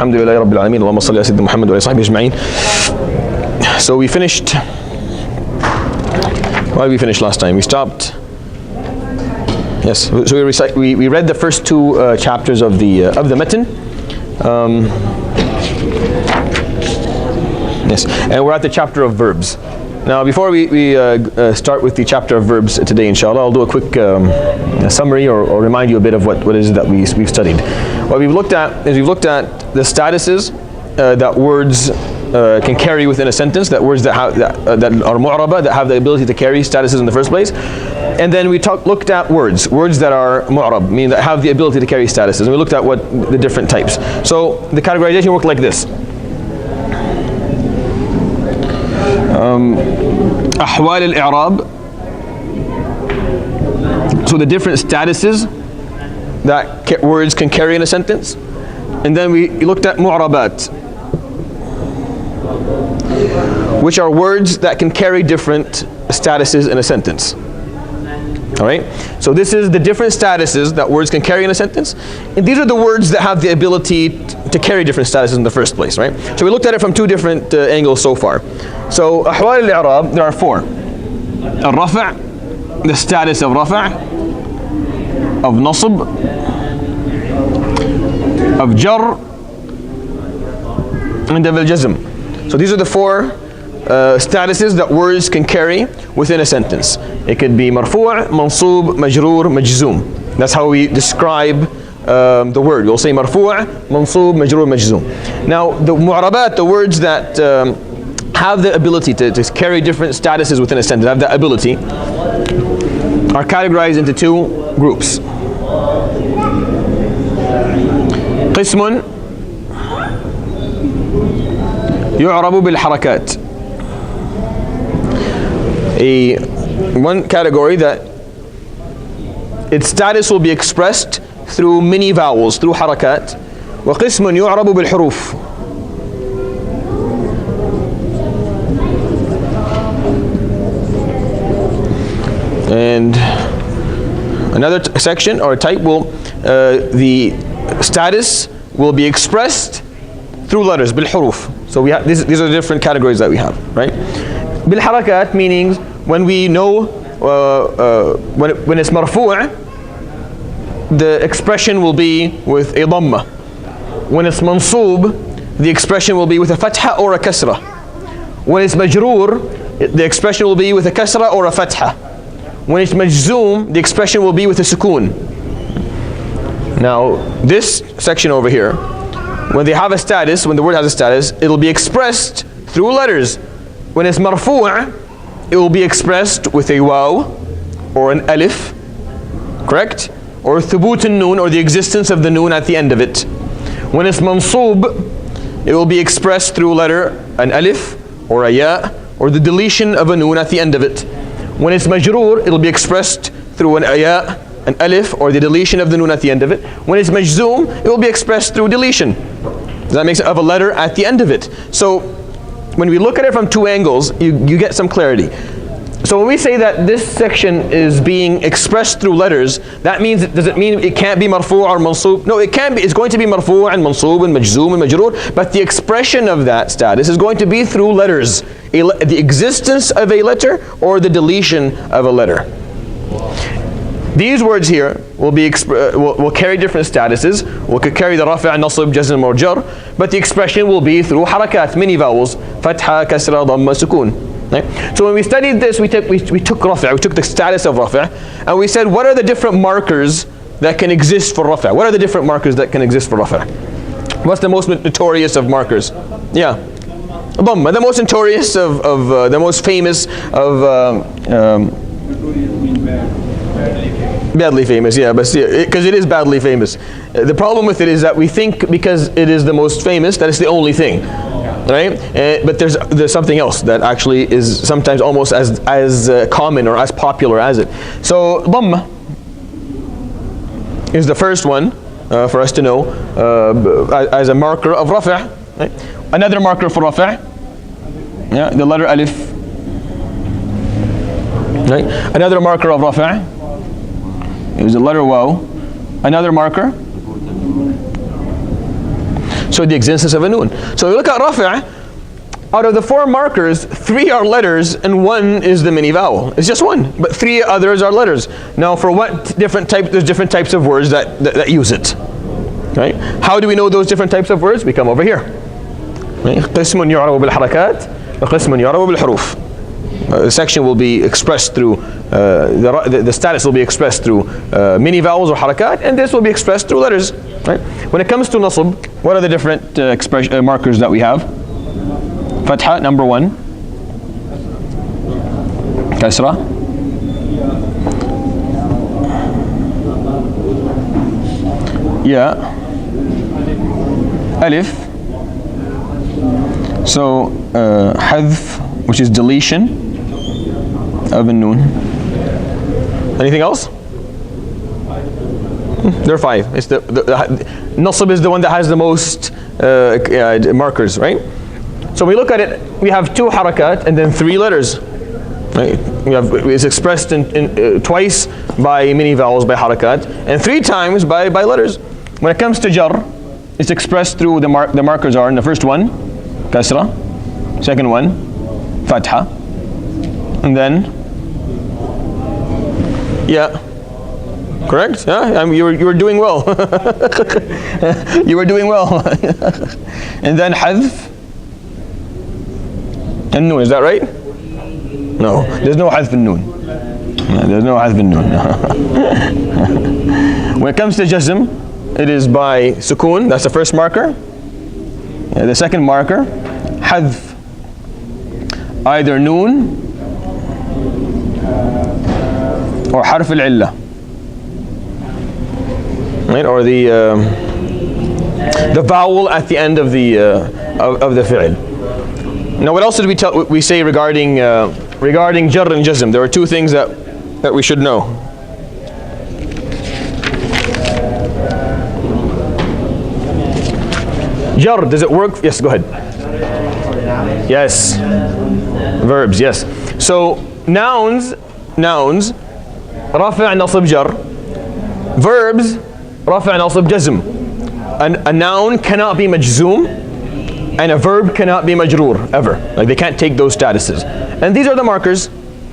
Alhamdulillahi Rabbil Alameen. Allahumma salli ala Sayyidina Muhammad wa ala sahbihi ajma'in. So we finished. Why did we finish last time? We stopped. Yes. So we read the first two chapters of the matan. Yes, and we're at the chapter of verbs. Now, before we start with the chapter of verbs today, inshallah, I'll do a quick summary or remind you a bit of what it is that we've studied. What we've looked at is the statuses that words can carry within a sentence, that words that are mu'raba, that have the ability to carry statuses in the first place. And then we looked at words that are mu'rab, meaning that have the ability to carry statuses. And we looked at what the different types. So the categorization worked like this. Ahwal al-i'rab, so the different statuses that words can carry in a sentence. And then we looked at mu'rabat, which are words that can carry different statuses in a sentence. Alright, so this is the different statuses that words can carry in a sentence, and these are the words that have the ability to carry different statuses in the first place, right? So we looked at it from two different angles so far. So ahwal al-i'rab, there are four. Al-rafa', the status of rafa', of nasb, of jar, and of al-jazm. So these are the four statuses that words can carry within a sentence. It could be marfu', mansub, majroor, majzoom. That's how we describe the word. We'll say marfu', mansub, majroor, majzoom. Now the mu'rabat, the words that have the ability to carry different statuses within a sentence, have that ability, are categorized into two groups. قسم يعرب بالحركات. One category that its status will be expressed through many vowels, through harakat. وقسم يعرب بالحروف. And another section or type will the status will be expressed through letters, بالحروف. So we have these are the different categories that we have, right? بالحركات meaning when we know when it's marfu', the expression will be with a dhamma. When it's mansub, the expression will be with a fatha or a kasra. When it's majroor, the expression will be with a kasra or a fatha. When it's majzoom, the expression will be with a sukoon. Now this section over here, when they have a status, when the word has a status, it will be expressed through letters. When it's marfu', it will be expressed with a waw or an alif, correct? Or thubut an-noon, or the existence of the noon at the end of it. When it's mansub, it will be expressed through letter an alif or a ya, or the deletion of a noon at the end of it. When it's majroor, it will be expressed through an ya, an alif, or the deletion of the noon at the end of it. When it's majzoom, it will be expressed through deletion. Does that make sense? Of a letter at the end of it. So when we look at it from two angles, you get some clarity. So when we say that this section is being expressed through letters, that means, does it mean it can't be marfu' or mansub? No, it can be. It's going to be marfu' and mansub and majzoom and majroor, but the expression of that status is going to be through letters, the existence of a letter or the deletion of a letter. These words here will carry different statuses. We could carry the rafi', nasb, jazm, or jar, but the expression will be through harakat, many vowels, fatha, kasra, dhamma, sukoon. Right? So when we studied this, we took rafi', we took the status of rafi', and we said, what are the different markers that can exist for rafi'? What are the different markers that can exist for rafi'? What's the most notorious of markers? Yeah, dhamma, the most notorious of the most famous of badly famous, yeah, but because it is badly famous. The problem with it is that we think because it is the most famous that it's the only thing, right? But there's something else that actually is sometimes almost as common or as popular as it. So dhamma is the first one for us to know as a marker of rafi'. Right? Another marker for rafi', yeah, the letter alif. Right? Another marker of rafi' is the letter waw. Another marker. So the existence of a noon. So we look at rafi'. Out of the 4 markers, 3 are letters and 1 is the mini vowel. It's just 1, but 3 others are letters. Now for what different type, there's different types of words that use it. Right? How do we know those different types of words? We come over here. قسم يعرب بالحركات وقسم يعرب بالحروف. The section will be expressed through, the status will be expressed through mini vowels or harakat, and this will be expressed through letters. Right? When it comes to nasb, what are the different markers that we have? Fatha, number 1. Kasra. Ya. Alif. So, hadf, which is deletion of a noon. Anything else? There are 5. It's the nasb is the one that has the most markers, right? So we look at it, we have 2 harakat and then 3 letters. Right? It's expressed twice by mini vowels, by harakat, and 3 times by letters. When it comes to jar, it's expressed through the markers are in the first one, kasra, second one, fatha, and then, yeah. Correct? Yeah, you were doing well. You were doing well. And then hadf and noon. Is that right? No, there's no hadf and noon. No, there's no hadf and noon. When it comes to jazm, it is by sukoon. That's the first marker. The second marker, hadf, either noon or harf al-illa. Right, or the vowel at the end of the fi'l. Now, what else did we say regarding jar and jazm? There are 2 things that we should know. Jar, does it work? Yes, go ahead. Yes. Verbs, yes. So nouns, rafi' nasb jar. Verbs, rafi' nasb jazm. A noun cannot be majzoom, and a verb cannot be majroor, ever. Like, they can't take those statuses. And these are the markers,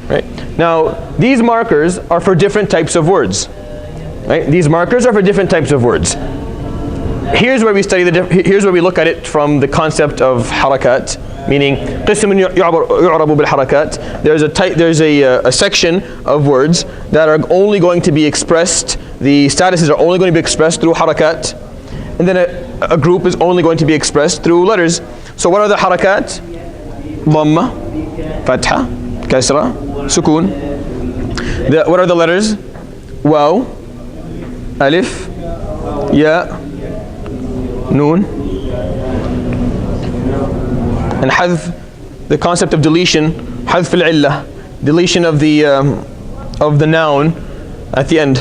right? Now, these markers are for different types of words, right? These markers are for different types of words. Here's where we study here's where we look at it from the concept of harakat, meaning قسم يعرب بالحركات. There's a section of words that are only going to be expressed, the statuses are only going to be expressed through harakat, and then a group is only going to be expressed through letters. So what are the harakat? Dhamma, fatha, kasra, sukoon. What are the letters? Waw, alif, ya, noon. And hadf, the concept of deletion, hadf al-illah, deletion of the noun at the end,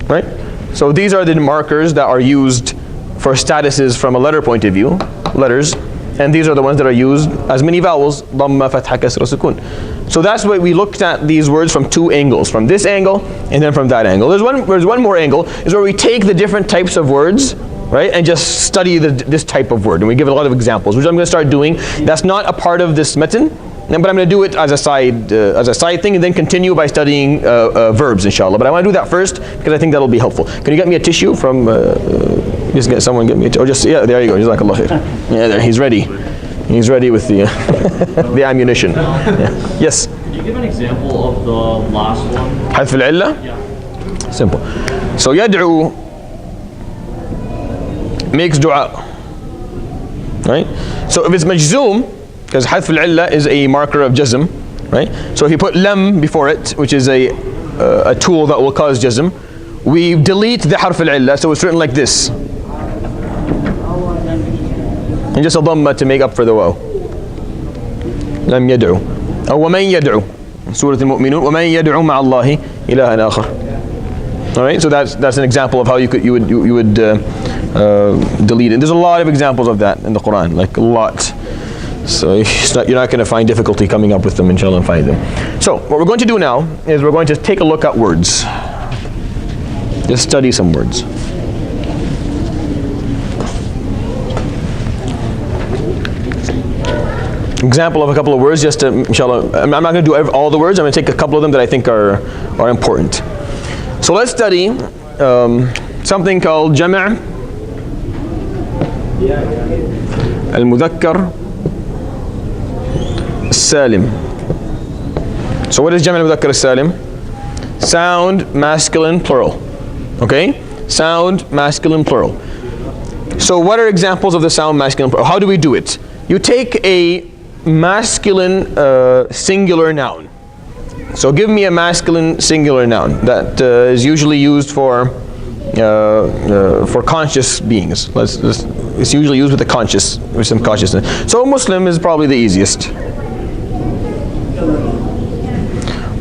right? So these are the markers that are used for statuses from a letter point of view, letters, and these are the ones that are used as mini vowels, dhamma, fatha, kasra, sukoon. So that's why we looked at these words from 2 angles, from this angle and then from that angle. There's one more angle, is where we take the different types of words, right, and just study this type of word, and we give it a lot of examples, which I'm going to start doing. That's not a part of this matan, but I'm going to do it as a side thing, and then continue by studying verbs, inshallah. But I want to do that first because I think that'll be helpful. Can you get me a tissue from? Just get someone get me a or just yeah. There you go. Jazakallah khair. Yeah, there. He's ready. He's ready with the the ammunition. Yeah. Yes. Could you give an example of the last one? Hadf al-illa. Yeah. Simple. So yad'u makes dua, right? So if it's majzoom, because hadf al-illa is a marker of jazm, right? So if you put lam before it, which is a tool that will cause jazm, we delete the harf al-illa, so it's written like this, and just a dhamma to make up for the waw. Lam yad'u. Or وَمَنْ يَدْعُ, Surah Al-Mu'minun, وَمَنْ يَدْعُ مَعَ اللَّهِ إِلَهًا آخَرَ. All right, so that's an example of how you would delete it. There's a lot of examples of that in the Quran, like a lot. So you're not going to find difficulty coming up with them, inshallah, and find them. So what we're going to do now is we're going to take a look at words. Just study some words. example of a couple of words just to, inshallah. I'm not going to do all the words. I'm going to take a couple of them that I think are important. So let's study something called Jama' al-Mudhakkar al-Salim. So what is Jama' al-Mudhakkar al-Salim? Sound masculine plural. Okay? Sound masculine plural. So what are examples of the sound masculine plural? How do we do it? You take a masculine singular noun. So give me a masculine singular noun that is usually used for conscious beings. It's usually used with some consciousness. So Muslim is probably the easiest.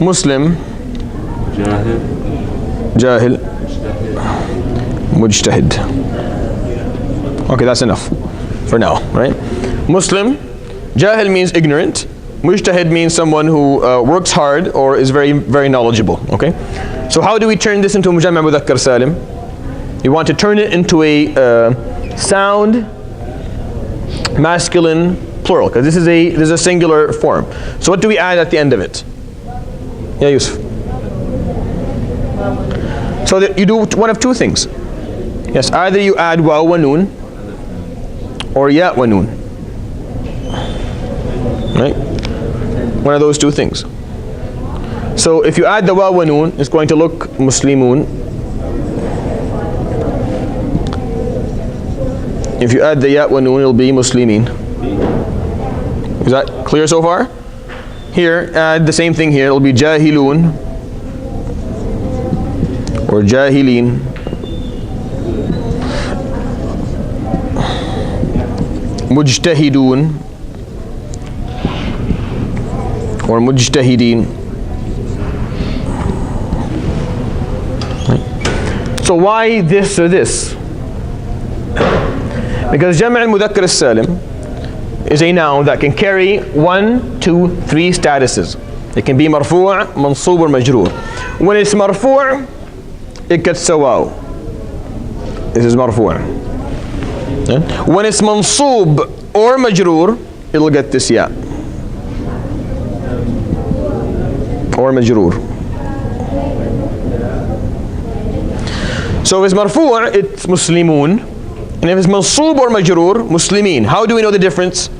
Muslim, Jahil, Mujtahid. Okay, that's enough for now, right? Muslim, Jahil means ignorant. Mujtahid means someone who works hard or is very, very knowledgeable, okay? So how do we turn this into Jama' Mudhakkar Salim? You want to turn it into a sound masculine plural, because this is a singular form. So what do we add at the end of it? Yeah, Yusuf. So that you do one of two things. Yes, either you add waw wa noon or ya wa noon. Right? One of those two things. So if you add the waw wa noon, it's going to look Muslimun. If you add the ya wa noon, it'll be Muslimin. Is that clear so far? Here, add the same thing here. It'll be Jahilun or Jahilin. Mujtahidun or Mujtahidin. So why this or this? Because Jama' al-Mudhakkar al-Salim is a noun that can carry 1, 2, 3 statuses. It can be marfu', mansoob, or majroor. When it's marfu', it gets a waw. This is marfu'. Yeah? When it's mansoob or majroor, it'll get this ya. Or majroor. So if it's marfu', it's Muslimun. And if it's mansoob or majroor, Muslimin. How do we know the difference?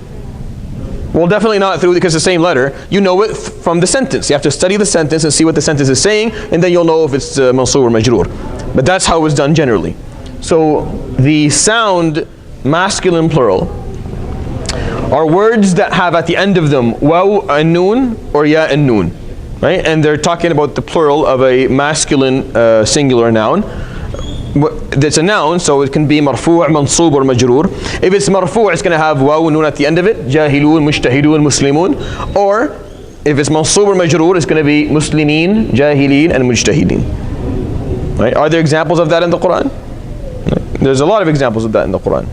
Well, definitely not through, because it's the same letter. You know it from the sentence. You have to study the sentence and see what the sentence is saying, and then you'll know if it's mansoob or majroor. But that's how it's done generally. So the sound masculine plural are words that have at the end of them waw and noon or ya and noon, right? And they're talking about the plural of a masculine singular noun. That's a noun, so it can be marfu', mansoob, or majroor. If it's marfu', it's going to have waw and noon at the end of it. Jahilun, Mujtahidun, Muslimun. Or if it's mansoob or majroor, it's going to be Muslimin, Jahilin, and Mujtahidin. Right? Are there examples of that in the Quran? There's a lot of examples of that in the Quran.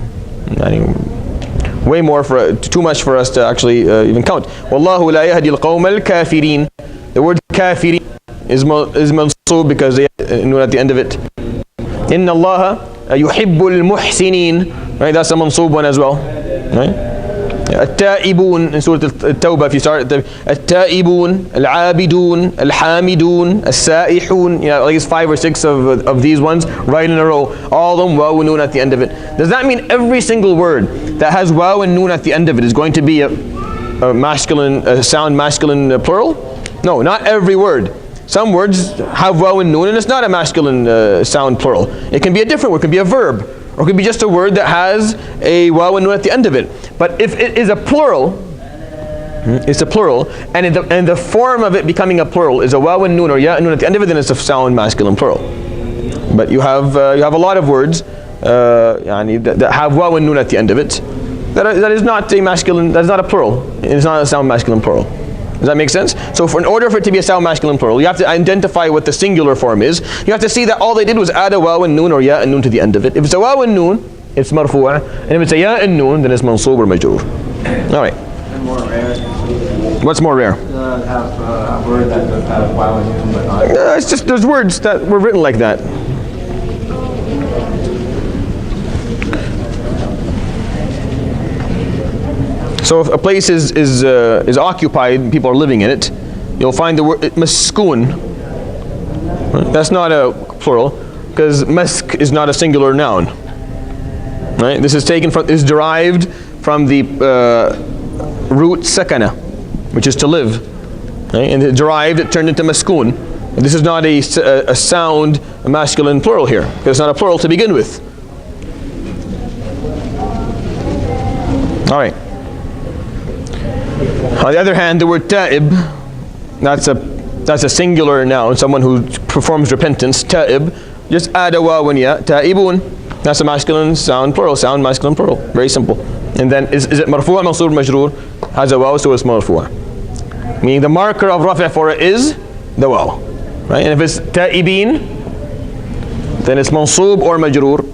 Way more, too much for us to actually even count. Wallahu la yahdi al-qawm al-kafirin. The word kafirin is mansoob because they noon at the end of it. Inna Allah yuhibbul muhsinin. Right, that's a mansoob one as well. Right? At-ta'ibun in Surah At-Tawbah, if you start At-ta'ibun, Al-abidun, Al-hamidun, As-sa'ihun. Yeah, like it's 5 or 6 of these ones right in a row. All of them waw and noon at the end of it. Does that mean every single word that has waw and noon at the end of it is going to be a sound masculine plural? No, not every word. Some words have waw and noon and it's not a masculine sound plural. It can be a different word, it can be a verb, or it could be just a word that has a waw and noon at the end of it. But if it is a plural, it's a plural, and the form of it becoming a plural is a waw and noon or ya and noon at the end of it, then it's a sound masculine plural. But you have a lot of words that have waw and noon at the end of it. That is not a masculine. That is not a plural. It is not a sound masculine plural. Does that make sense? So in order for it to be a sound masculine plural, you have to identify what the singular form is. You have to see that all they did was add a waw and noon or ya and noon to the end of it. If it's a waw and noon, it's marfu', and if it's a ya and noon, then it's mansoob or majroor. All right. More rare. What's more rare? Have a word that does have waw and noon, but not. It's just there's words that were written like that. So if a place is occupied, people are living in it, you'll find the word maskoon. That's not a plural, because mask is not a singular noun. Right? This is derived from the root sakana, which is to live. Right? And it derived, it turned into maskoon. This is not a sound masculine plural here, because it's not a plural to begin with. All right. On the other hand, the word ta'ib, that's a singular noun, someone who performs repentance. Ta'ib, just add a waw and ya, ta'ibun. That's a masculine sound plural, sound masculine plural. Very simple. And then is it marfu' mansub majroor? Has a waw, so it's marfu'. Meaning the marker of rafi' for it is the waw. Right? And if it's ta'ibin, then it's mansub or majroor.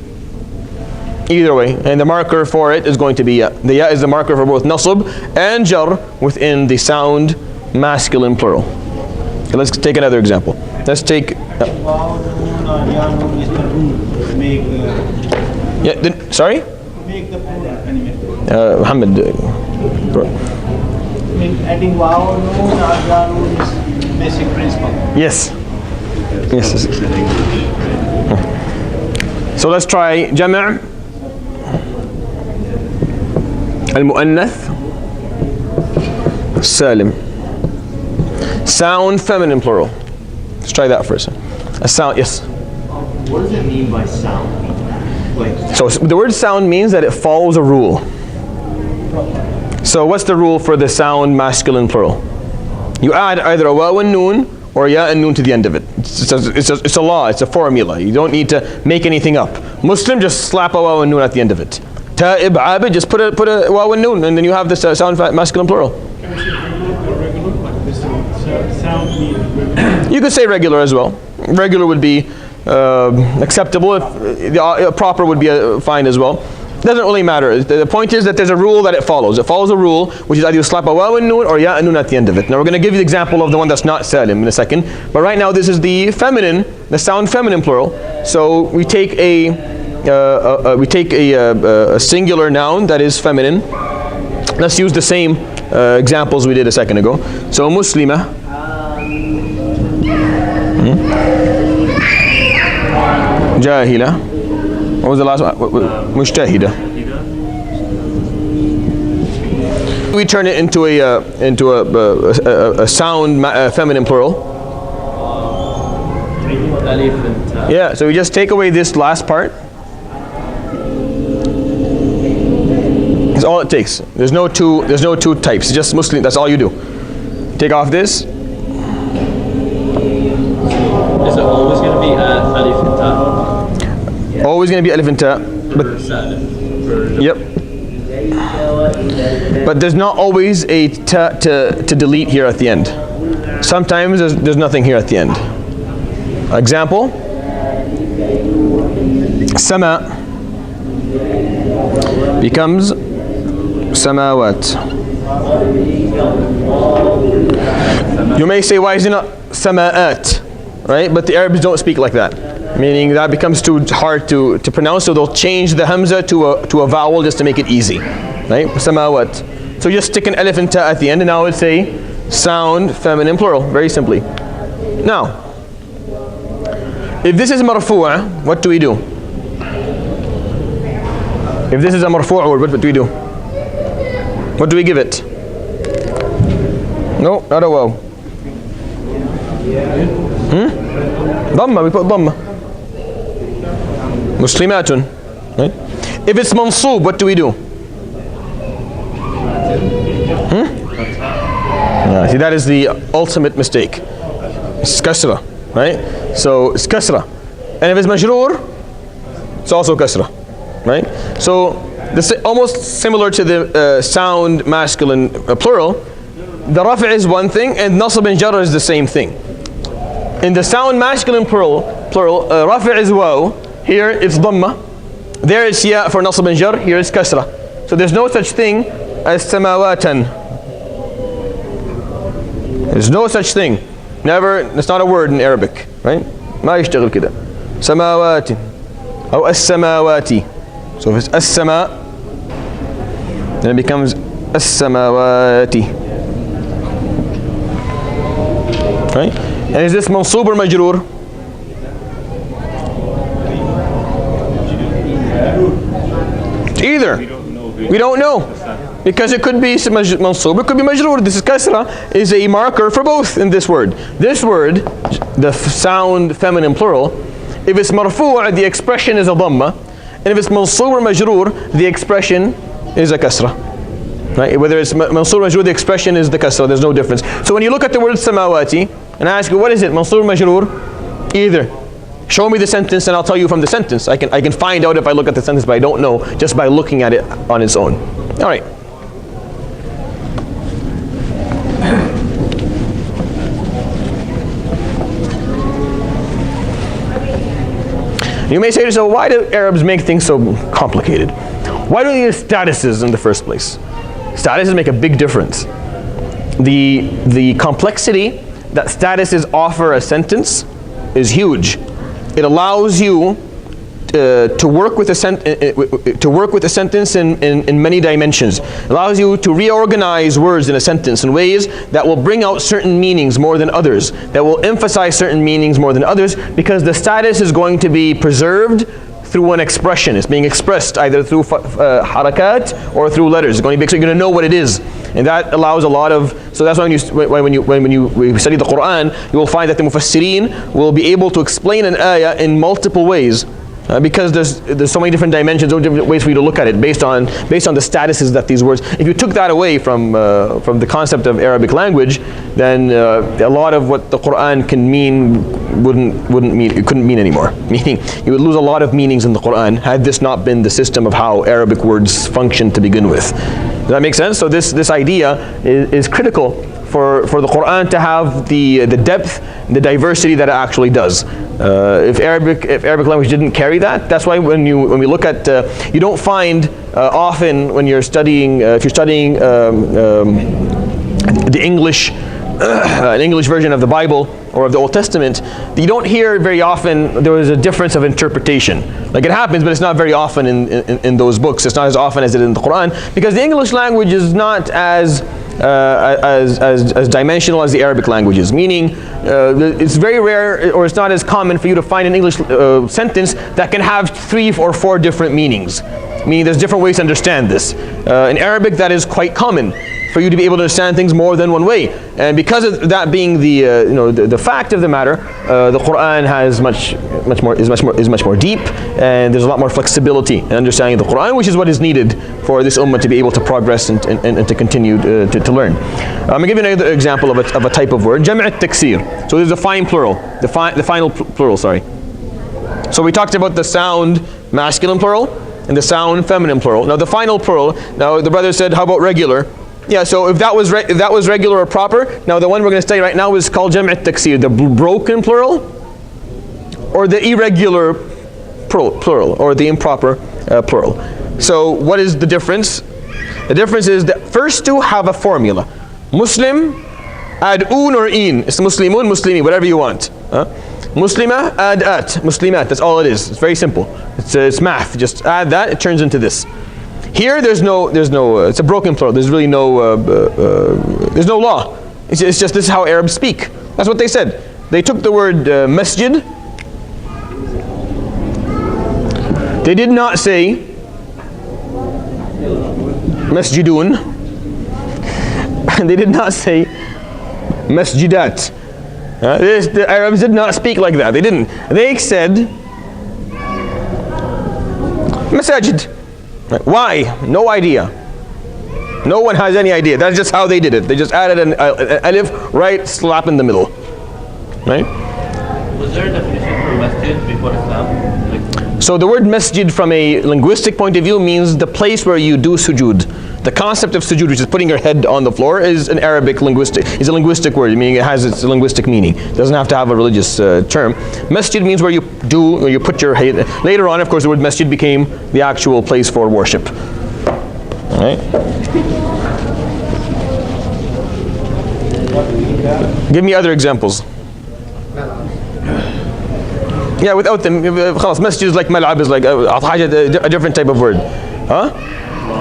Either way, and the marker for it is going to be ya. The ya is the marker for both nasb and jar within the sound masculine plural. Okay, let's take another example. Let's take. Sorry? Make the plural. Muhammad. Adding wow, noon, ya, noon is basic principle. Yes. Yes. So let's try jama'. المؤنث سالم. Sound feminine plural. Let's try that first. A sound, yes. What does it mean by sound? So the word sound means that it follows a rule. So what's the rule for the sound masculine plural? You add either a waw and noon or ya and noon to the end of it. It's a law, it's a formula. You don't need to make anything up. Muslim, just slap a waw and noon at the end of it. Ta'ib, abid, just put a waw and noon, and then you have this sound masculine plural. Can we say regular? Like this sound means regular? You could say regular as well. Regular would be acceptable. If the proper would be fine as well. Doesn't really matter. The point is that there's a rule that it follows. It follows a rule, which is either you slap a waw and noon or ya and noon at the end of it. Now we're going to give you the example of the one that's not salim in a second. But right now this is the feminine, the sound feminine plural. So we take a singular noun that is feminine. Let's use the same examples we did a second ago. So muslima. Jahila. What was the last one? Mujtahida. We turn it into a sound feminine plural. Yeah. So we just take away this last part. That's all it takes. There's no two types. It's just Muslim. That's all you do. Take off this. Is it always going to be alif and ta? Always going to be alif and ta. But yep. But there's not always a ta to delete here at the end. Sometimes there's nothing here at the end. Example. Sama becomes samawat. You may say, why is it not sama'at? Right? But the Arabs don't speak like that. Meaning that becomes too hard to pronounce, so they'll change the hamza to a vowel just to make it easy. Right? Samawat. So you just stick an alif and ta at the end, and now it's a sound feminine plural, very simply. Now, if this is marfu'a, what do we do? If this is a marfu' word, what do we do? What do we give it? No, not a waw. Dhamma, we put dhamma. Muslimatun. Right? If it's mansoob, what do we do? Yeah, see, that is the ultimate mistake. It's kasra, right? So it's kasra. And if it's majroor, it's also kasra, right? So this is almost similar to the sound masculine plural. The rafi' is one thing, and nasb and jar is the same thing. In the sound masculine plural, rafi' is waw. Here it's dhamma. There is ya for nasb and jar. Here is kasra. So there's no such thing as samawatan. There's no such thing. Never. It's not a word in Arabic, right? ما يشتغل كده. سماوات أو السماوات. So if it's السماء, then it becomes السماوات. Right? And is this mansoob or majroor? Either. We don't know. Because it could be mansoob, it could be majroor. This is kasra, is a marker for both in this word. This word, the sound feminine plural, if it's marfu', the expression is a dhamma. And if it's mansoob or majroor, the expression is a kasra. Right? Whether it's mansoob or majroor, the expression is the kasra. There's no difference. So when you look at the word samawati, and I ask you, what is it, mansoob or majroor? Either. Show me the sentence and I'll tell you from the sentence. I can find out if I look at the sentence, but I don't know just by looking at it on its own. All right. You may say to yourself, why do Arabs make things so complicated? Why do they use statuses in the first place? Statuses make a big difference. The complexity that statuses offer a sentence is huge. It allows you to work with a sentence in many dimensions. It allows you to reorganize words in a sentence in ways that will bring out certain meanings more than others, that will emphasize certain meanings more than others, because the status is going to be preserved through an expression. It's being expressed either through harakat or through letters. It's going to be, so you're going to know what it is, and that allows a lot of. So that's why when you study the Quran, you will find that the mufassirin will be able to explain an ayah in multiple ways. Because there's so many different dimensions, so different ways for you to look at it based on the statuses that these words. If you took that away from the concept of Arabic language, then a lot of what the Quran can mean couldn't mean anymore. Meaning you would lose a lot of meanings in the Quran had this not been the system of how Arabic words function to begin with. Does that make sense? So this idea is critical for the Quran to have the depth, the diversity that it actually does. If Arabic language didn't carry that, that's why when we look at, you don't find often when you're studying, if you're studying the English, an English version of the Bible or of the Old Testament, you don't hear very often there is a difference of interpretation. Like it happens, but it's not very often in those books. It's not as often as it is in the Quran, because the English language is not as dimensional as the Arabic languages. Meaning, it's very rare, or it's not as common for you to find an English sentence that can have 3 or 4 different meanings. Meaning, there's different ways to understand this. In Arabic, that is quite common for you to be able to understand things more than one way. And because of that being the fact of the matter, the Quran has much more deep, and there's a lot more flexibility in understanding the Quran, which is what is needed for this ummah to be able to progress and to continue to learn. I'm going to give you another example of a type of word, Jam' at-taksir. So there's a fine plural, the final plural, sorry. So we talked about the sound masculine plural and the sound feminine plural. Now the final plural, now the brother said, how about regular? Yeah, so if that was regular or proper, now the one we're going to study right now is called Jam' at-taksir, the broken plural or the irregular plural or the improper plural. So what is the difference? The difference is that first two have a formula. Muslim, add un or in. It's muslimun, muslimi, whatever you want. Muslima, add at, muslimat. That's all it is. It's very simple. It's math. Just add that, it turns into this. Here, there's no. It's a broken plural. There's really there's no law. It's just this is how Arabs speak. That's what they said. They took the word masjid. They did not say masjidun. And they did not say masjidat. The Arabs did not speak like that. They didn't. They said masajid. Why? No idea. No one has any idea. That's just how they did it. They just added an alif right slap in the middle. Right? Was there a definition for masjid before Islam? So the word masjid from a linguistic point of view means the place where you do sujood. The concept of sujood, which is putting your head on the floor, is a linguistic word, meaning it has its linguistic meaning. It doesn't have to have a religious term. Masjid means where you put your head. Later on, of course, the word masjid became the actual place for worship. All right? Give me other examples. Yeah, without them, masjid is like mal'ab, is like a different type of word. Huh?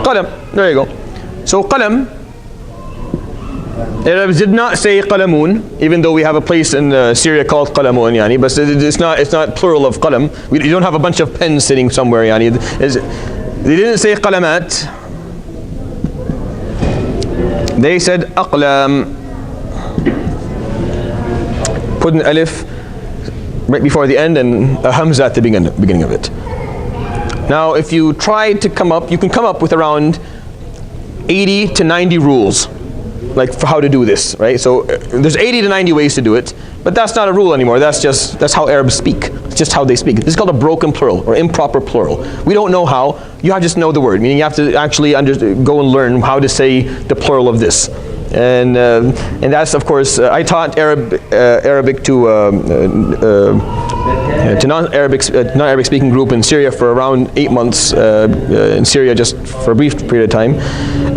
Qalam. There you go. So qalam, Arabs did not say qalamun, even though we have a place in Syria called qalamun, yani, but it's not plural of qalam. You don't have a bunch of pens sitting somewhere, yani. They didn't say qalamat. They said aqlam. Put an alif right before the end and a hamza at the beginning of it. Now, if you try to come up, you can come up with around 80 to 90 rules, like for how to do this, right? So there's 80 to 90 ways to do it, but that's not a rule anymore. That's how Arabs speak. It's just how they speak. This is called a broken plural or improper plural. We don't know how. You have to just know the word, meaning you have to actually go and learn how to say the plural of this. And that's, of course, I taught Arabic to non-Arabic speaking group in Syria for around 8 months in Syria, just for a brief period of time.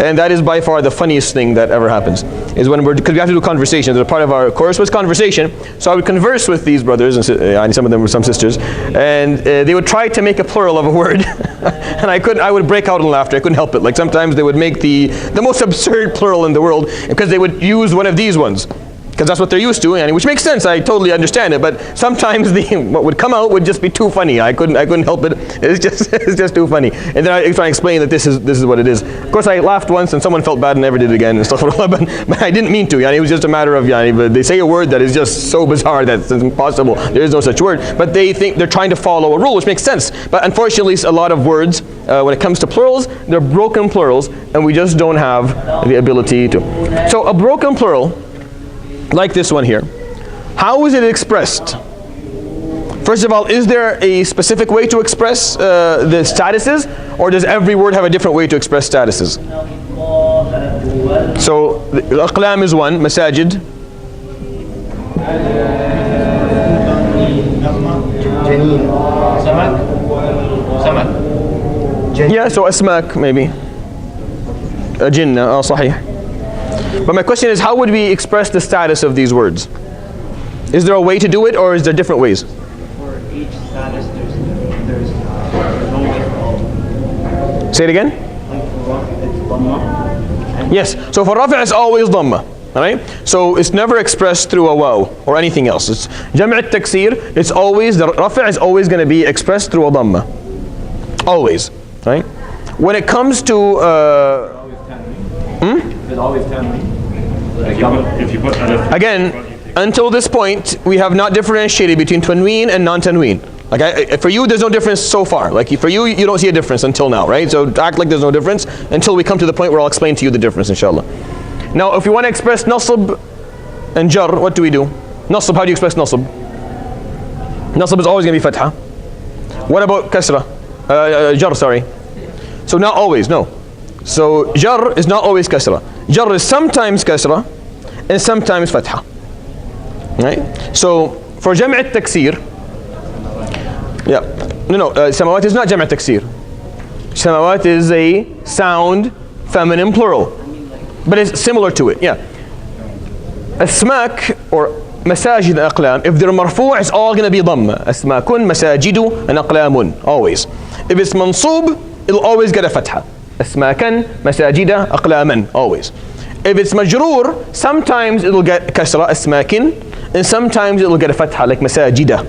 And that is by far the funniest thing that ever happens, is when because we have to do conversations. A part of our course was conversation. So I would converse with these brothers, and some of them were some sisters, and they would try to make a plural of a word. And I would break out in laughter. I couldn't help it. Like sometimes they would make the most absurd plural in the world, because they would use one of these ones, because that's what they're used to, which makes sense. I totally understand it, but sometimes what would come out would just be too funny. I couldn't help it. It's just too funny. And then I try to explain that this is what it is. Of course, I laughed once and someone felt bad and never did it again and stuff. But I didn't mean to. It was just a matter of but they say a word that is just so bizarre that it's impossible. There is no such word. But they think they're trying to follow a rule, which makes sense. But unfortunately, a lot of words, when it comes to plurals, they're broken plurals, and we just don't have the ability to. So a broken plural, like this one here, how is it expressed? First of all, is there a specific way to express the statuses, or does every word have a different way to express statuses? So al-aqlam is one, masajid. Yeah, so asmak maybe. A jinnah, sahih. But my question is, how would we express the status of these words? Is there a way to do it, or is there different ways? For each status, there's no way for all. Say it again? Like for rafi, it's dhamma. Yes, so for rafi' it's always dhamma. Alright? So it's never expressed through a waw or anything else. It's jam' al-taksir, it's always, the rafi' is always going to be expressed through a dhamma. Always. Right? When it comes to It's always 10. If you put alif. again, until this point, we have not differentiated between tanween and non-tanween. Like for you, there's no difference so far. Like for you, you don't see a difference until now, right? So act like there's no difference until we come to the point where I'll explain to you the difference, inshallah. Now, if you want to express nasb and jar, what do we do? Nasb, how do you express nasb? Nasb is always going to be fatha. What about kasra? Jar, sorry. So not always, no. So jar is not always kasra. Jar is sometimes kasra and sometimes fatha. Right? So for jam' al-taksir, samawat is not jam' al-taksir. Samawat is a sound feminine plural, but it's similar to it. Yeah. Asmak or masajid and aqlam, if they're marfu', it's all going to be dhamma. Asmakun, masajidu, and aqlamun, always. If it's mansub, it'll always get a fatha. Asmakan, masajida, aqlaman, always. If it's majroor, sometimes it'll get kasra, asmakin, and sometimes it'll get a fatha, like masajida.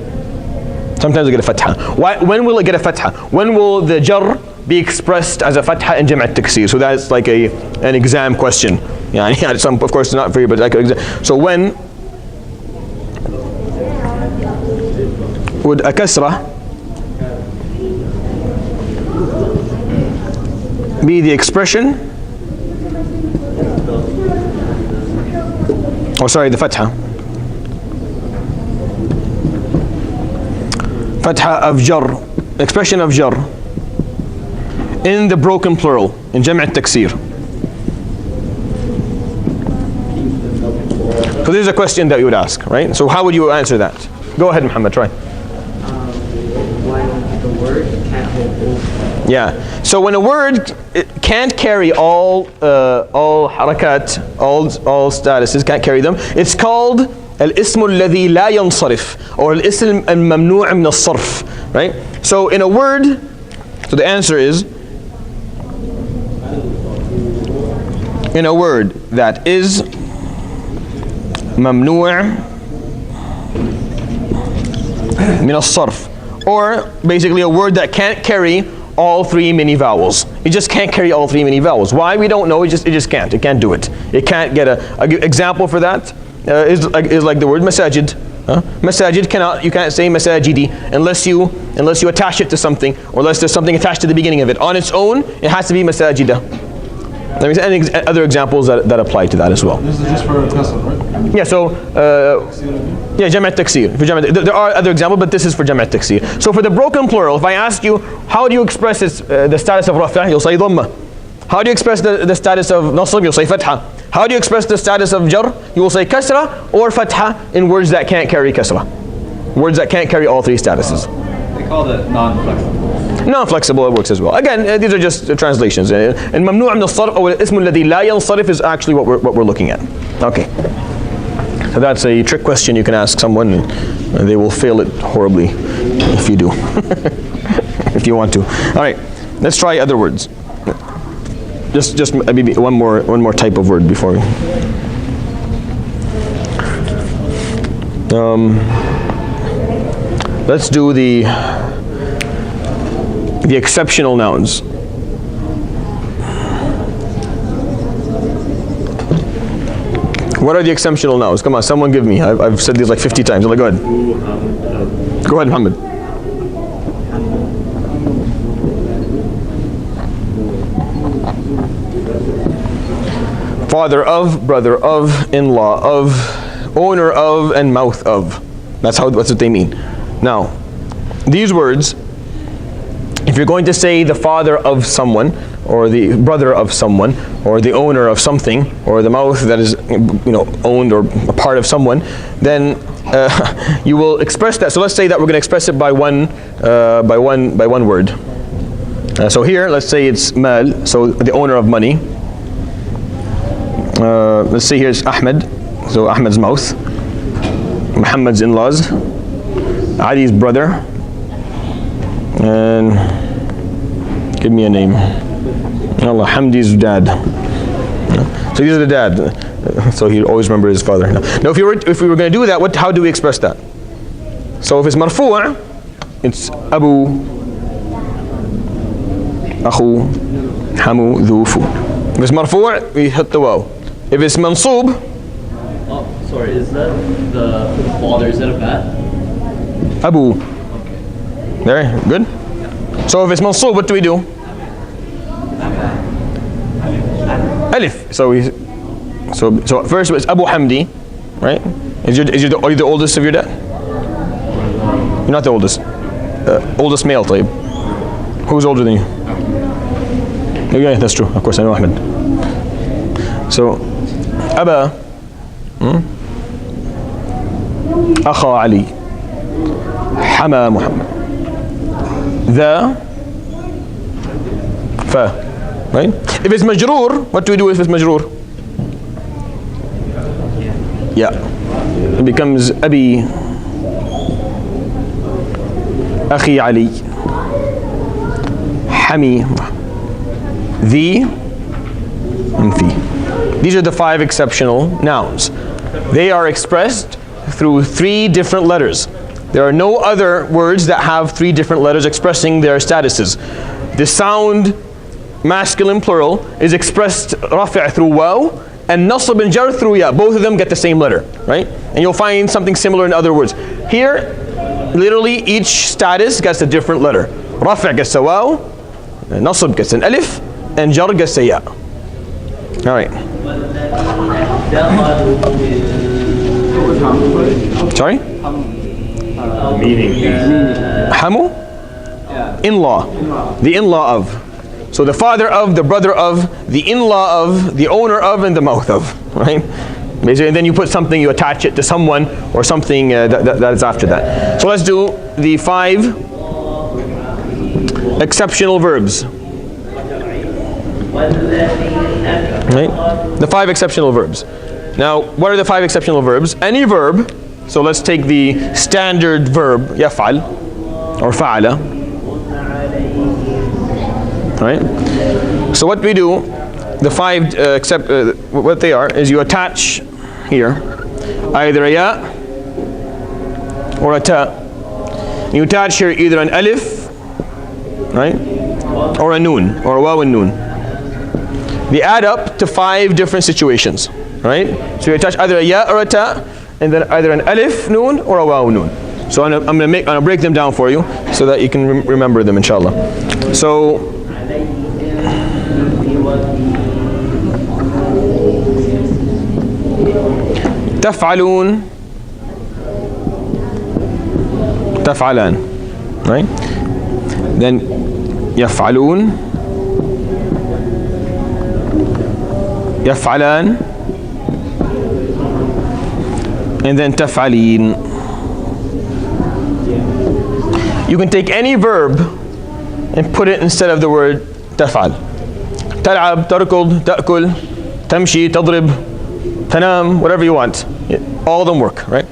Sometimes it'll get a fatha. When will it get a fatha? When will the jar be expressed as a fatha in jam' al-taksir? So that's like an exam question. Yeah, some, of course, not for you, but like an exam. So when would a kasra be the expression? Oh, sorry, the fatha. Fatha of jar, expression of jar in the broken plural, in jam' al-taksir. So this is a question that you would ask, right? So how would you answer that? Go ahead, Muhammad, try. When the word can't hold both. Yeah. So when a word can't carry all harakat, all statuses, can't carry them, it's called al-ism alladhi la yansarif, or al-ism al-mamnu' min as-sarf, right? So in a word, so the answer is in a word that is mamnu' min as-sarf, or basically a word that can't carry all three mini vowels. It just can't carry all three mini vowels. Why? We don't know. It just can't. It can't do it. It can't get a example for that. Is like the word masajid. Masajid cannot. You can't say masajidi unless you attach it to something, or unless there's something attached to the beginning of it. On its own, it has to be masajida. Let me say any other examples that apply to that as well. This is just for kasr, right? Yeah. So yeah, jam' taksir. There are other examples, but this is for jam' taksir. So for the broken plural, if I ask you, how do you express the status of rafa', you'll say dhamma. How do you express the status of nasb? You'll say fatha. How do you express the status of jar? You will say kasra or fatha in words that can't carry kasra. Words that can't carry all three statuses. They call it non-flexible. Non-flexible, it works as well. Again, these are just translations. And mamnu' min as-sarf or ismu alladhi la yansarif is actually what we're looking at. Okay. So that's a trick question you can ask someone, and they will fail it horribly if you do. If you want to. All right. Let's try other words. Just maybe one more type of word before we. Let's do the exceptional nouns. What are the exceptional nouns? Come on, someone give me. I've said these like 50 times. Go ahead. Go ahead, Muhammad. Father of, brother of, in-law of, owner of, and mouth of. That's what they mean. Now, these words, if you're going to say the father of someone, or the brother of someone, or the owner of something, or the mouth that is, owned or a part of someone, then you will express that. So let's say that we're going to express it by one word. So here, let's say it's mal, so the owner of money. Let's see, here's Ahmed, so Ahmed's mouth, Muhammad's in-laws, Ali's brother, and give me a name. Allah, Hamdi's dad. So these are the dad. So he always remember his father. Now, if we were going to do that, how do we express that? So if it's marfu', it's Abu, Akhu, Hamu, Dhufu. If it's marfu', we hit the waw. If it's mansub, Oh, sorry, is that the father, is that a bat? Abu. There, good? So if it's mansub, what do we do? Alif. So first it's Abu Hamdi, right? Are you the oldest of your dad? You're not the oldest. Oldest male type. Who's older than you? Yeah, that's true. Of course, I know Ahmed. So, Aba, Akha Ali, Hama Muhammad, the, fa, right? If it's majroor, what do we do if it's majroor? Yeah. It becomes Abi, Akhi Ali, Hami, the, and fi. These are the 5 exceptional nouns. They are expressed through 3 different letters. There are no other words that have 3 different letters expressing their statuses. The sound masculine plural is expressed rafi' through waw, and nasb and jar through ya. Both of them get the same letter, right? And you'll find something similar in other words. Here, literally each status gets a different letter. Rafi' gets a waw, nasb gets an alif, and jar gets a ya. All right. Sorry? Hamu? In-law. The in-law of. So the father of, the brother of, the in-law of, the owner of, and the mouth of. Right? Basically, and then you put something, you attach it to someone or something that is after that. So let's do the 5 exceptional verbs. Right? The 5 exceptional verbs. Now, what are the 5 exceptional verbs? Any verb. So let's take the standard verb, yaf'al or fa'ala. Right? So what we do the five, what they are, is you attach here either a ya or a ta. You attach here either an alif, right, or a noon, or a waw and noon. They add up to 5 different situations, right? So you attach either a ya or a ta, and then either an alif noon or a waw noon. So I'm gonna break them down for you so that you can remember them, inshallah. So تفعلون, تفعلان, right? Then يفعلون, يفعلان, and then تفعلين. You can take any verb and put it instead of the word تفعل. تلعب, تركض, تأكل, تمشي, تضرب, تنام, whatever you want. All of them work, right?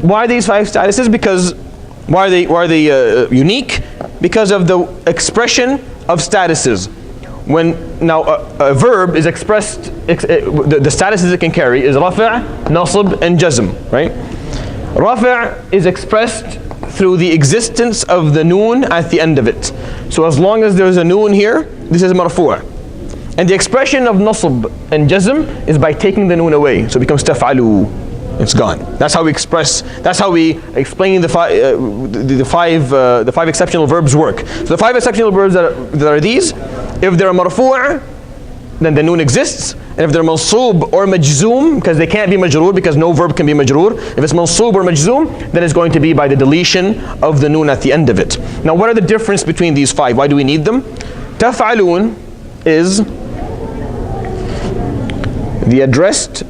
Why are these 5 statuses? Because why are they unique? Because of the expression of statuses. When now a verb is expressed, the statuses it can carry is rafa', nasb, and jazm, right? Rafa' is expressed through the existence of the noon at the end of it. So as long as there's a noon here, this is marfu'. And the expression of nasb and jazm is by taking the noon away. So it becomes taf'alu. It's gone. That's how we express, that's how we explain the five exceptional verbs work. So the 5 exceptional verbs that are these, if they're marfu', then the noon exists. And if they're mansoob or majzoom, because they can't be majroor, because no verb can be majroor. If it's mansoob or majzoom, then it's going to be by the deletion of the noon at the end of it. Now what are the difference between these 5? Why do we need them? Taf'alun is the addressed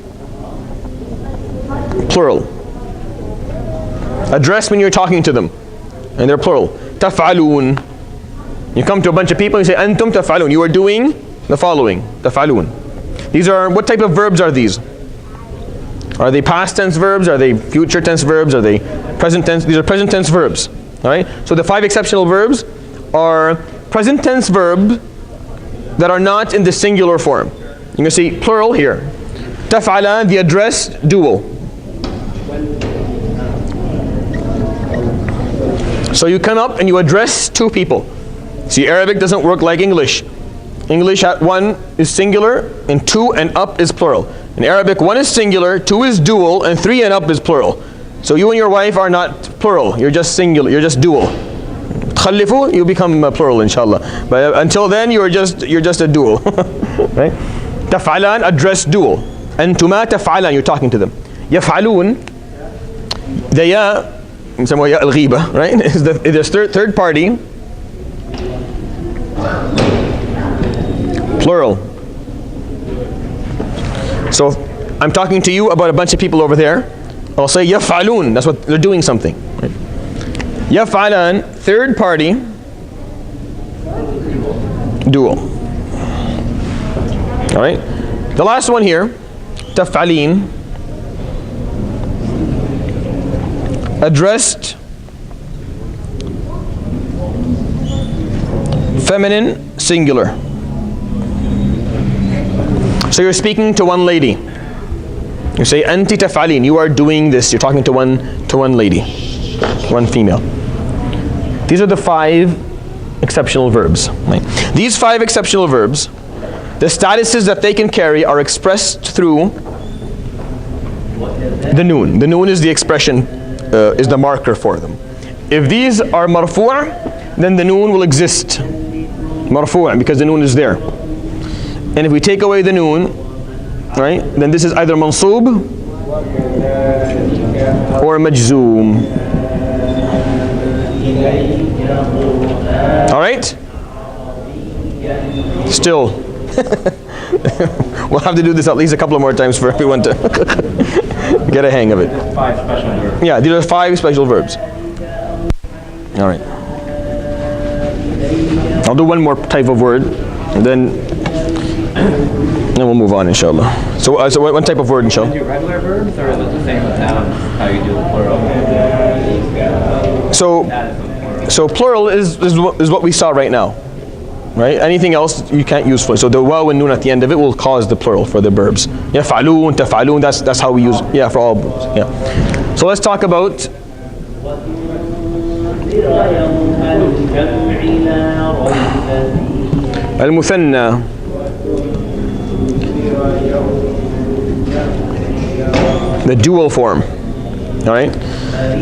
plural. Address when you're talking to them, and they're plural. Taf'alun. You come to a bunch of people and you say, Antum taf'alun. You are doing the following. Taf'alun. These are, what type of verbs are these? Are they past tense verbs? Are they future tense verbs? Are they present tense? These are present tense verbs. Alright? So the 5 exceptional verbs are present tense verbs that are not in the singular form. You can see plural here. Taf'alan, the addressed dual. So you come up and you address 2 people. See, Arabic doesn't work like English. English at 1 is singular, and 2 and up is plural. In Arabic, 1 is singular, 2 is dual, and 3 and up is plural. So you and your wife are not plural. You're just singular. You're just dual. تخلفوا, you become plural, inshallah. But until then, you're just a dual. Right? تفعلان, address dual. أنتما تفعلان, you're talking to them. يفعلون, the ya, in some way ya al-ghiba, right? Is the third party. Plural. So I'm talking to you about a bunch of people over there. I'll say yaf'alun. That's what they're doing, something. Right? Yaf'alan, third party, dual. All right. The last one here, taf'alin, addressed feminine, singular. So you're speaking to one lady. You say, Anti taf'alin, you are doing this. You're talking to one lady, one female. These are the 5 exceptional verbs. Right? These 5 exceptional verbs, the statuses that they can carry are expressed through the noon. The noon is the expression, is the marker for them. If these are marfu', then the noon will exist. Marfu', because the noon is there. And if we take away the noon, right, then this is either mansoob or majzoom. All right? Still. We'll have to do this at least a couple of more times for everyone to get a hang of it. 5 special verbs. Yeah, these are 5 special verbs. All right. I'll do one more type of word, and then we'll move on, inshallah. So what type of word, inshallah? Do regular verbs, or is it the same with nouns, how you do the plural? So plural is what we saw right now. right? Anything else you can't use for. So the waw and noon at the end of it will cause the plural for the verbs. يفعلون, تفعلون, that's how we use, yeah, for all verbs. Yeah. So let's talk about المثنى. The dual form. All right.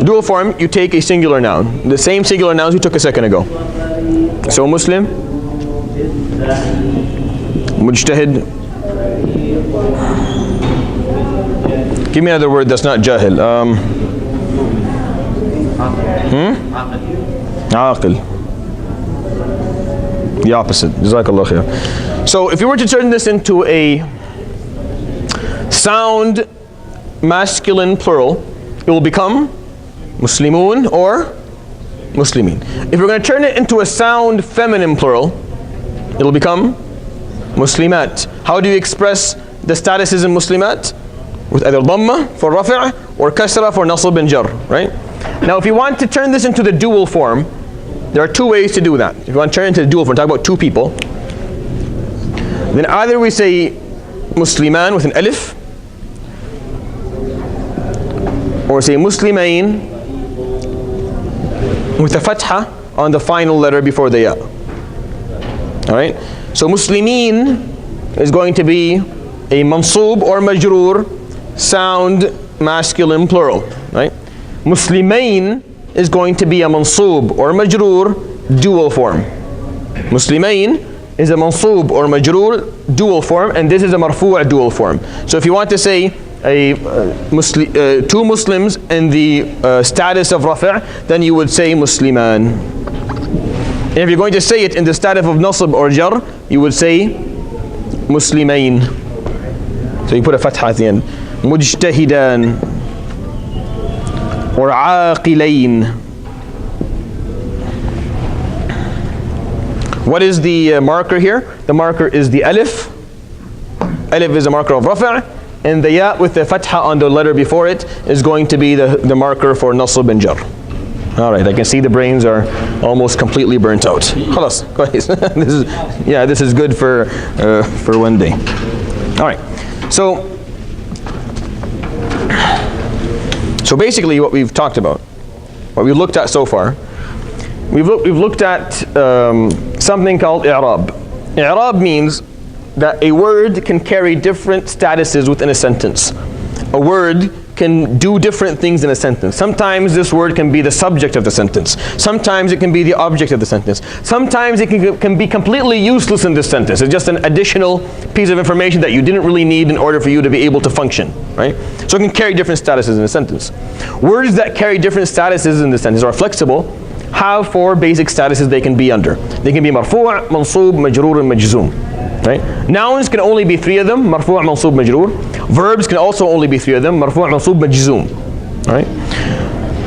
Dual form, you take a singular noun, the same singular nouns you took a second ago. So Muslim, Mujtahid. Give me another word that's not jahil. Aqil. The opposite. Jazakallah khair. So if you were to turn this into a sound masculine plural, it will become Muslimun or Muslimin. If we're going to turn it into a sound feminine plural, it'll become Muslimat. How do you express the statuses in Muslimat? With either Dhamma for Rafi' or Kasra for Nasb and Jar, right? Now if you want to turn this into the dual form, there are two ways to do that. If you want to turn it into the dual form, talk about two people, then either we say Musliman with an alif, or say Muslimain with a fatha on the final letter before the ya. Alright? So Muslimin is going to be a mansub or majroor sound masculine plural. Right? Muslimain is going to be a mansub or majroor dual form. Muslimain is a mansub or majroor dual form, and this is a marfu' dual form. So if you want to say two Muslims in the status of Rafi', then you would say Musliman. And if you're going to say it in the status of Nasb or Jar, you would say Muslimain. So you put a fatha at the end. Mujtahidan or Aqilain. What is the marker here? The marker is the alif. Alif is a marker of Rafi'. And the ya with the fatha on the letter before it is going to be the marker for Nasb and Jar. Alright, I can see the brains are almost completely burnt out. Khalas, go ahead. This is good for one day. Alright, so basically what we've talked about, what we've looked at so far, we've looked at something called i'rab. I'rab means that a word can carry different statuses within a sentence. A word can do different things in a sentence. Sometimes this word can be the subject of the sentence. Sometimes it can be the object of the sentence. Sometimes it can be completely useless in this sentence. It's just an additional piece of information that you didn't really need in order for you to be able to function, right? So it can carry different statuses in a sentence. Words that carry different statuses in the sentence are flexible, have four basic statuses they can be under. They can be marfu', mansub, majroor, and majzoom. Right? Nouns can only be three of them, marfu', mansub, majroor. Verbs can also only be three of them, marfu', mansub, majzoom. Right?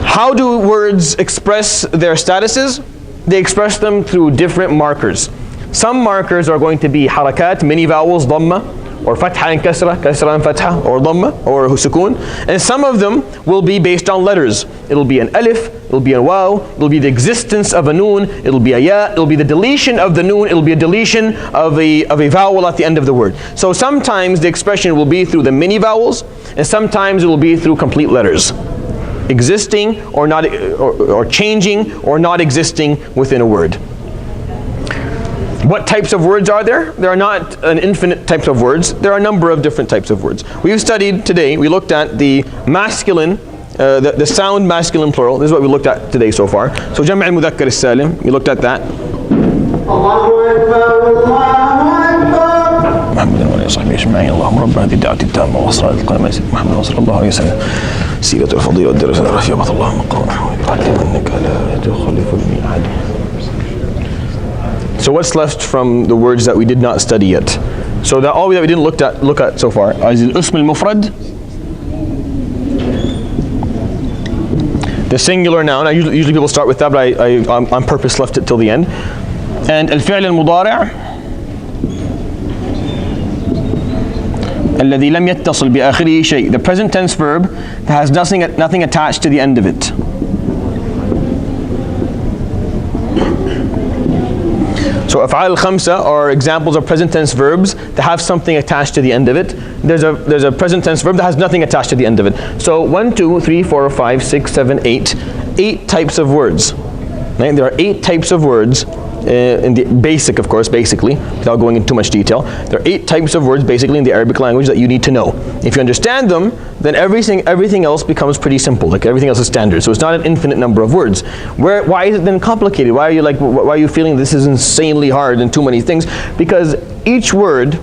How do words express their statuses? They express them through different markers. Some markers are going to be harakat, many vowels, dhamma, or fatha and kasra, kasra and fatha, or dhamma, or sukoon. And some of them will be based on letters. It'll be an alif, it'll be a waw, it'll be the existence of a noon, it'll be a ya, it'll be the deletion of the noon, it'll be a deletion of a vowel at the end of the word. So sometimes the expression will be through the many vowels, and sometimes it will be through complete letters. Existing or not, or changing or not existing within a word. What types of words are there? There are not an infinite types of words. There are a number of different types of words. We've studied today, we looked at the masculine, the sound masculine plural. This is what we looked at today so far. So Jam' al-Mudhakkar al-Salim, we looked at that. محمد وعلى صحبه اجمعين اللهم رب هذه الدعوة التامة والصلاة القائمة محمد صلى الله عليه وسلم سيرة الفضيلة والدرجة الرفيعة اللهم قرأ انك لا تخلف الميعاد. So what's left from the words that we did not study yet? So that all that we didn't look at so far is al-ism al-mufrad, the singular noun. Usually people start with that, but I on purpose left it till the end. And al-fi'l al-mudari' الذي لم يتصل بآخره شيء, the present tense verb that has nothing attached to the end of it. So af'al al-khamsa are examples of present tense verbs that have something attached to the end of it. There's a present tense verb that has nothing attached to the end of it. So 1, 2, 3, 4, 5, 6, 7, 8. 8 types of words. Right? There are 8 types of words in the basic, of course, basically, without going into too much detail. There are 8 types of words basically in the Arabic language that you need to know. If you understand them, then everything else becomes pretty simple. Like everything else is standard. So it's not an infinite number of words. Why is it then complicated? Why are you feeling this is insanely hard and too many things? Because each word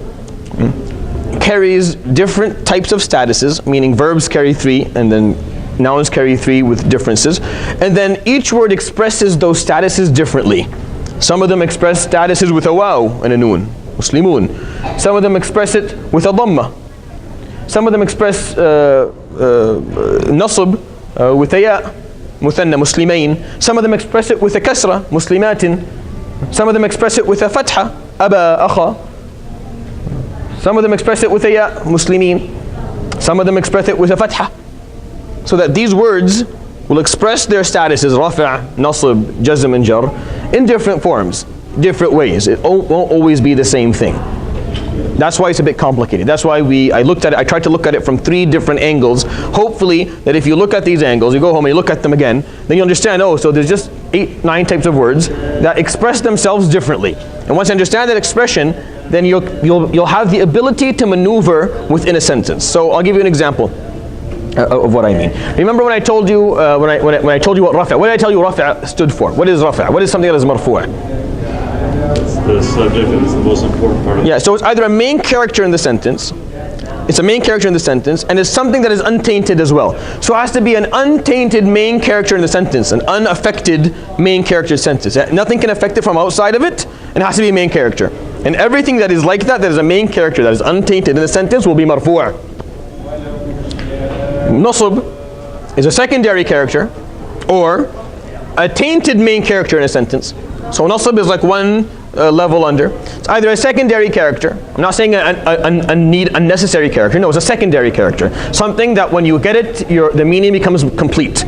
carries different types of statuses, meaning verbs carry 3 and then nouns carry 3 with differences. And then each word expresses those statuses differently. Some of them express statuses with a waw and a noon, muslimun. Some of them express it with a dhamma. Some of them express nasb with a ya, muthanna, muslimain. Some of them express it with a kasra, muslimatin. Some of them express it with a fatha, aba, akha. Some of them express it with a ya, muslimin. Some of them express it with a fatha. So that these words will express their statuses, rafa', nasb, jazm and jar, in different forms, different ways. It won't always be the same thing. That's why it's a bit complicated. That's why I tried to look at it from 3 different angles. Hopefully that if you look at these angles, you go home and you look at them again, then you understand, oh, so there's just 8, 9 types of words that express themselves differently. And once you understand that expression, then you'll have the ability to maneuver within a sentence. So I'll give you an example of what I mean. Remember when I told you when I told you what rafa'? What did I tell you rafa' stood for? What is rafa'? What is something that is marfu'? It's the subject and it's the most important part of it. Yeah, so it's either a main character in the sentence. It's a main character in the sentence, and it's something that is untainted as well. So it has to be an untainted main character in the sentence, an unaffected main character sentence. Nothing can affect it from outside of it, and it has to be a main character. And everything that is like that is a main character, that is untainted in the sentence, will be marfu'. Nasb is a secondary character or a tainted main character in a sentence. So nasb is like one level under. It's either a secondary character. I'm not saying a unnecessary character. No, it's a secondary character. Something that when you get it, the meaning becomes complete.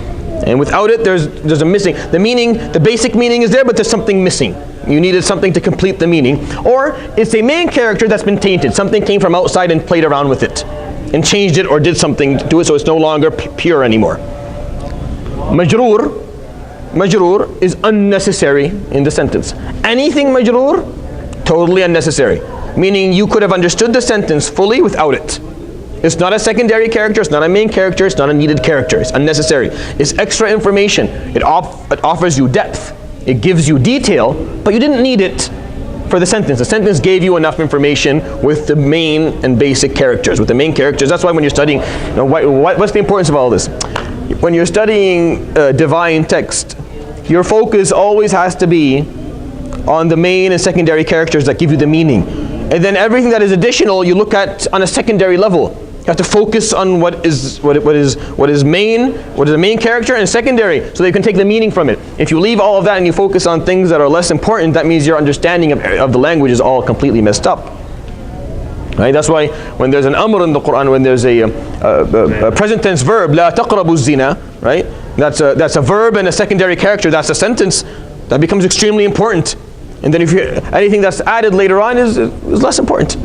And without it, there's a missing. The meaning, the basic meaning is there, but there's something missing. You needed something to complete the meaning. Or it's a main character that's been tainted. Something came from outside and played around with it and changed it or did something to it, so it's no longer pure anymore. Majroor is unnecessary in the sentence. Anything majroor, totally unnecessary. Meaning you could have understood the sentence fully without it. It's not a secondary character, it's not a main character, it's not a needed character. It's unnecessary. It's extra information. It offers you depth. It gives you detail, but you didn't need it for the sentence. The sentence gave you enough information with the main and basic characters, with the main characters. That's why when you're studying, what's the importance of all this? When you're studying divine text, your focus always has to be on the main and secondary characters that give you the meaning. And then everything that is additional, you look at on a secondary level. You have to focus on what is a main character and secondary, so that you can take the meaning from it. If you leave all of that and you focus on things that are less important, that means your understanding of the language is all completely messed up. Right? That's why when there's an amr in the Quran, when there's a present tense verb, la taqrabu zina, right? That's a verb and a secondary character. That's a sentence that becomes extremely important. And then if anything that's added later on is less important.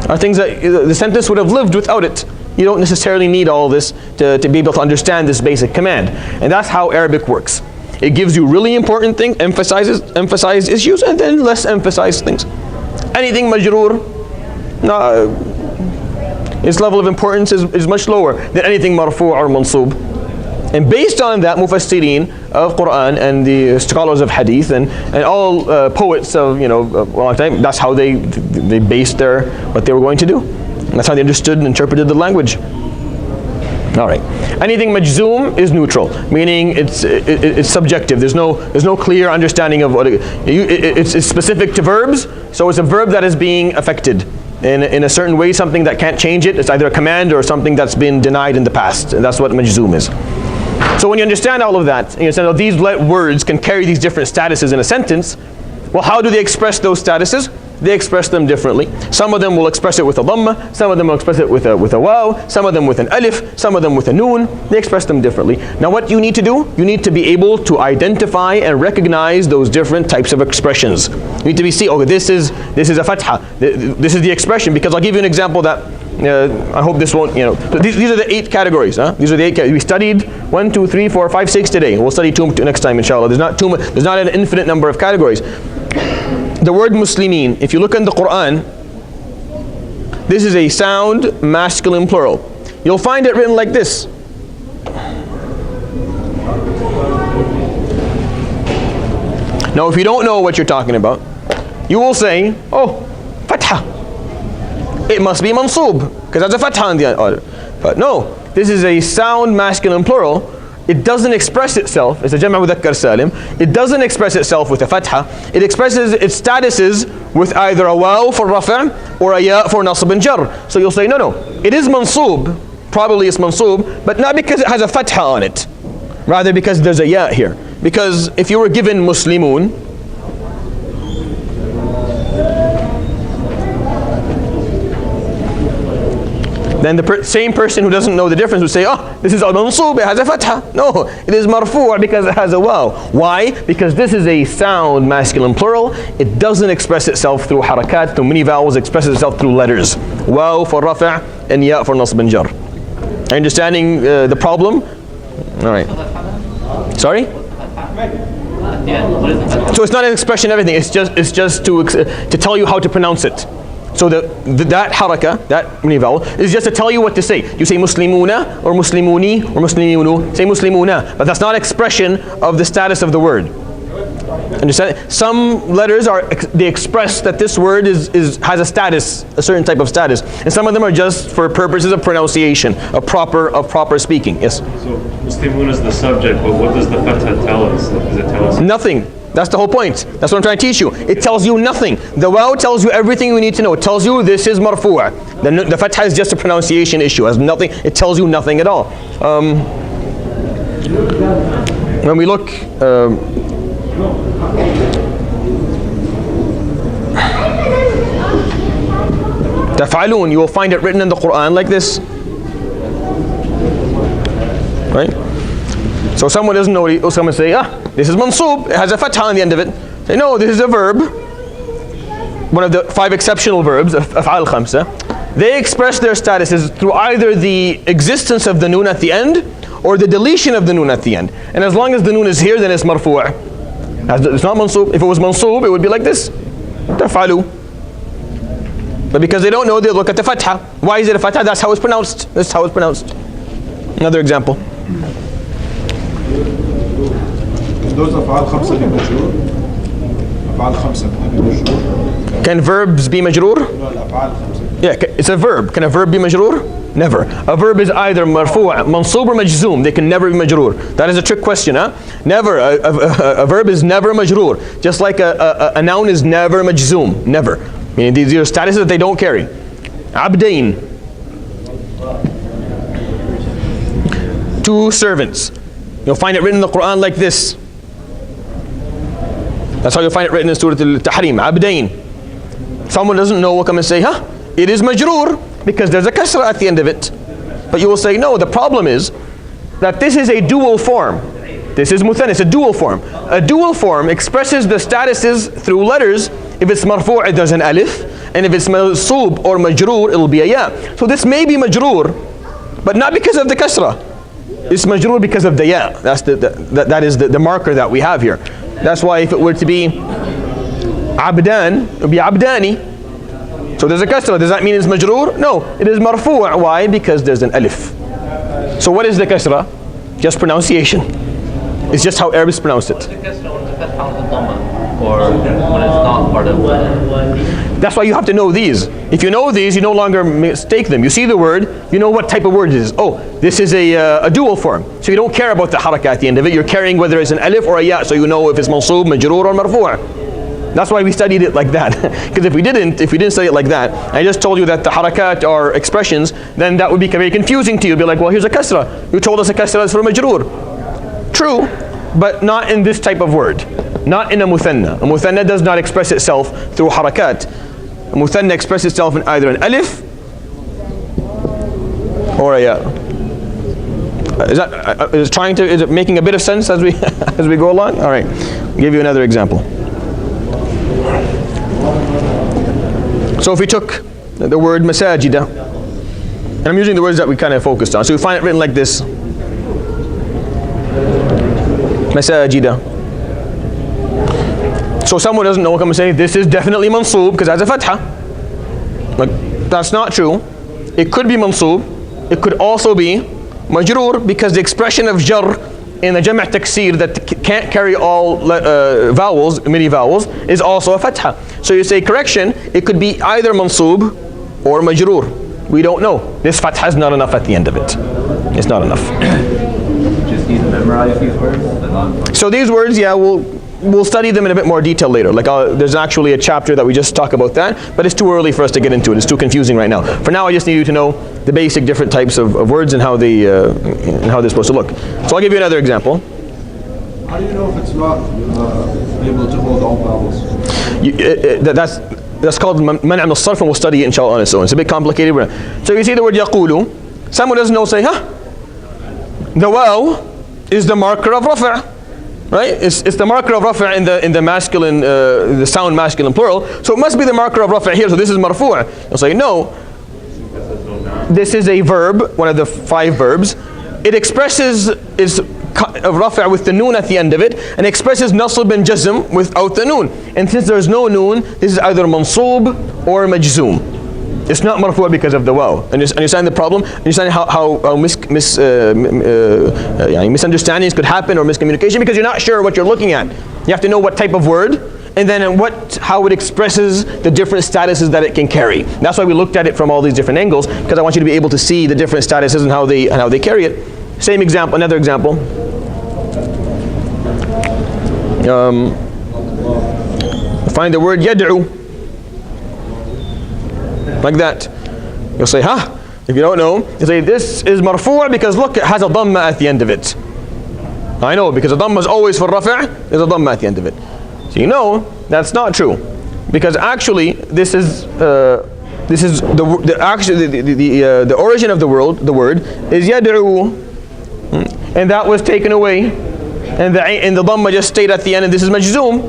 Are things that the sentence would have lived without it. You don't necessarily need all this to be able to understand this basic command. And that's how Arabic works. It gives you really important things, emphasized issues, and then less emphasized things. Anything majroor, its level of importance is much lower than anything marfu' or mansub. And based on that, mufassirin of Quran and the scholars of hadith and all poets of a long time, that's how they based what they were going to do. That's how they understood and interpreted the language. All right. Anything majzoom is neutral, meaning it's subjective. There's no clear understanding of what it's specific to verbs. So it's a verb that is being affected in a certain way, something that can't change it. It's either a command or something that's been denied in the past. And that's what majzoom is. So when you understand all of that, and you understand that these words can carry these different statuses in a sentence, well, how do they express those statuses? they express them differently. Some of them will express it with a dhamma, some of them will express it with a waw, some of them with an alif, some of them with a noon. They express them differently. Now what you need to do, you need to be able to identify and recognize those different types of expressions. You need to be see, okay, this is a fatha, this is the expression, because I'll give you an example that I hope this won't, these are the 8 categories. These are the 8 categories. We studied 1, 2, 3, 4, 5, 6 today. We'll study 2 next time, inshallah. There's not an infinite number of categories. The word Muslimin, if you look in the Quran, this is a sound masculine plural. You'll find it written like this. Now if you don't know what you're talking about, you will say, oh, fatha. It must be mansoob, because that's a fatha in the order. But no, this is a sound masculine plural. It doesn't express itself, it's a jam'a mudhakkar salim. It doesn't express itself with a fatha. It expresses its statuses with either a waw for rafa' or a ya for nasb and jar. So you'll say, no, it is mansoob, probably it's mansoob, but not because it has a fatha on it. Rather because there's a ya here. Because if you were given muslimun, then the same person who doesn't know the difference would say, oh, this is al-mansoob, it has a fatha. No, it is marfu' because it has a waw. Why? Because this is a sound masculine plural. It doesn't express itself through harakat, through many vowels, it expresses itself through letters. Waw for rafa' and ya for nasb and jar. Understanding the problem? All right. Sorry? So it's not an expression of everything, it's just to tell you how to pronounce it. So that haraka, that mini vowel, is just to tell you what to say. You say muslimuna or muslimuni or muslimunu. Say muslimuna, but that's not expression of the status of the word. Understand? Some letters they express that this word has a status, a certain type of status, and some of them are just for purposes of pronunciation, of proper speaking. Yes. So muslimun is the subject, but what does the fatha tell us? Does it tell us nothing? That's the whole point. That's what I'm trying to teach you. It tells you nothing. The waw tells you everything you need to know. It tells you this is marfu'. The fatha is just a pronunciation issue. It has nothing. It tells you nothing at all. When we look. Taf'alun, you will find it written in the Quran like this. Right? So someone doesn't know, someone say, this is mansoob, it has a fatha on the end of it. Say, no, this is a verb. One of the 5 exceptional verbs, af'al khamsa. They express their statuses through either the existence of the noon at the end or the deletion of the noon at the end. And as long as the noon is here, then it's marfu'. It's not mansoob. If it was mansoob, it would be like this. Taf'alu. But because they don't know, they look at the fatha. Why is it a fatha? That's how it's pronounced. That's how it's pronounced. Another example. Those af'al khamsa be majroor? Af'al khamsa be majroor? Can verbs be majroor? No, af'al khamsa. Yeah, it's a verb. Can a verb be majroor? Never. A verb is either marfu', mansoob or majzoom. They can never be majroor. That is a trick question, huh? Never. A verb is never majroor. Just like a noun is never majzoom. Never. Meaning these are statuses that they don't carry. Abdain. 2 servants. You'll find it written in the Quran like this. That's how you'll find it written in Surah Al-Tahrim. Abdain. Someone doesn't know will come and say, it is majroor because there's a kasra at the end of it. But you will say, no, the problem is that this is a dual form. This is muthanna, it's a dual form. A dual form expresses the statuses through letters. If it's marfu', there's an alif. And if it's mansoob or majroor, it'll be a ya. So this may be majroor, but not because of the kasra. It's majroor because of the ya. That is the marker that we have here. That's why if it were to be abdan, it would be abdani. So there's a kasra. Does that mean it's majroor? No, it is marfu'. Why? Because there's an alif. So what is the kasra? Just pronunciation. It's just how Arabs pronounce it. Or when it's not part of That's why you have to know these. If you know these, you no longer mistake them. You see the word, you know what type of word it is. Oh, this is a dual form. So you don't care about the haraka at the end of it. You're caring whether it's an alif or a ya, so you know if it's mansoob, majroor, or marfu'. That's why we studied it like that. Because if we didn't study it like that, I just told you that the harakat are expressions, then that would be very confusing to you. Be like, well, here's a kasra. You told us a kasra is for majroor. True, but not in this type of word. Not in a muthanna. A muthanna does not express itself through harakat. muthanna expresses itself in either an alif or a ya. Is it making a bit of sense as we as we go along? All right, I'll give you another example. So if we took the word masajida, and I'm using the words that we kind of focused on, so we find it written like this: masajida. So someone doesn't know, come and say this is definitely mansoob because it has a fatha. Like, that's not true. It could be mansoob. It could also be majroor, because the expression of jar in the jam' taksir that can't carry all vowels, many vowels, is also a fatha. So you say correction, it could be either mansoob or majroor. We don't know. This fatha is not enough at the end of it. It's not enough. Just need to memorize these words. So these words, yeah, we'll study them in a bit more detail later. Like there's actually a chapter that we just talk about that, but it's too early for us to get into it. It's too confusing right now. For now, I just need you to know the basic different types of words and how they're supposed to look. So I'll give you another example. How do you know if it's not able to hold all vowels? That's called man' al-sarf, and we'll study it inshallah on its own. It's a bit complicated. So you see the word yaqulu. Someone doesn't know, say, the waw is the marker of rafa'. Right? It's the marker of rafa' in the masculine, the sound masculine plural. So it must be the marker of rafa' here. So this is marfu'. You'll say, no. This is a verb, one of the 5 verbs. It expresses is of rafa' with the noon at the end of it, and expresses nasb and jazm without the noon. And since there's no noon, this is either mansoob or majzoom. It's not marfu' because of the waw. Understand the problem? Understand how misunderstandings could happen or miscommunication, because you're not sure what you're looking at. You have to know what type of word, and then how it expresses the different statuses that it can carry. That's why we looked at it from all these different angles, because I want you to be able to see the different statuses and how they carry it. Same example, another example. Find the word yad'u. Like that. You'll say, if you don't know, you say this is marfu' because look, it has a dhamma at the end of it. I know, because a dhamma is always for rafa', there's a dhamma at the end of it. So you know that's not true, because actually the origin of the word is yad'u, and that was taken away, and the dhamma just stayed at the end, and this is majzoom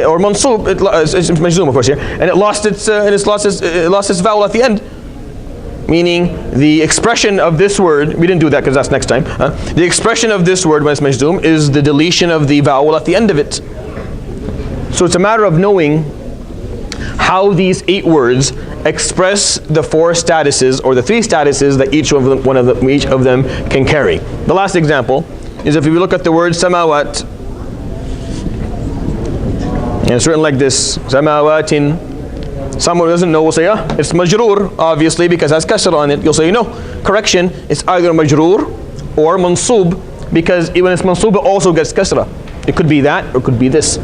or mansoob. It's majzoom, of course, here, and it lost its vowel at the end. Meaning the expression of this word, we didn't do that because that's next time. The expression of this word when it's majzoom is the deletion of the vowel at the end of it. So it's a matter of knowing how these 8 words express the 4 statuses or the 3 statuses that each of them can carry. The last example is if we look at the word samawat, and it's written like this, samawatin. Someone who doesn't know will say, it's majroor, obviously, because it has kasra on it. You'll say, no, correction, it's either majroor or mansoob, because when it's mansoob, it also gets kasra. It could be that, or it could be this.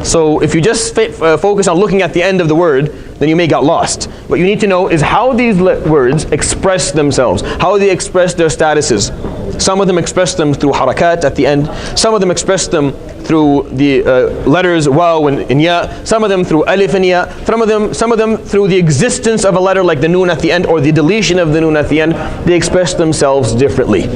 So if you just focus on looking at the end of the word, then you may get lost. What you need to know is how these words express themselves, how they express their statuses. Some of them express them through harakat at the end. Some of them express them through the letters waw and ya. Some of them through alif and ya. Some of them through the existence of a letter like the noon at the end or the deletion of the noon at the end. They express themselves differently.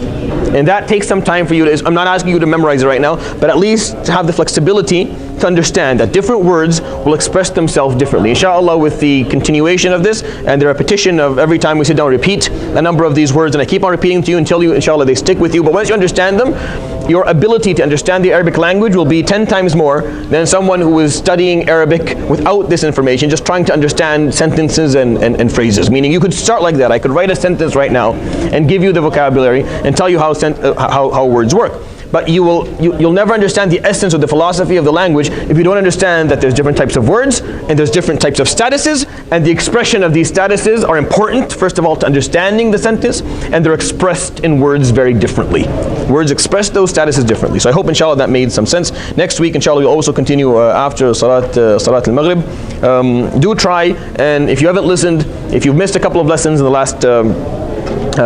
And that takes some time for you to, I'm not asking you to memorize it right now, but at least to have the flexibility to understand that different words will express themselves differently. Inshallah, with the continuation of this and the repetition of every time we sit down, repeat a number of these words, and I keep on repeating to you until you, inshallah, they stick with you. But once you understand them, your ability to understand the Arabic language will be 10 times more than someone who is studying Arabic without this information, just trying to understand sentences and phrases. Meaning you could start like that. I could write a sentence right now and give you the vocabulary and tell you how words work. But you'll never understand the essence or the philosophy of the language if you don't understand that there's different types of words and there's different types of statuses, and the expression of these statuses are important, first of all, to understanding the sentence, and they're expressed in words very differently. Words express those statuses differently. So I hope inshallah that made some sense. Next week inshallah we'll also continue after Salat al-Maghrib. Do try, and if you haven't listened, if you've missed a couple of lessons in the last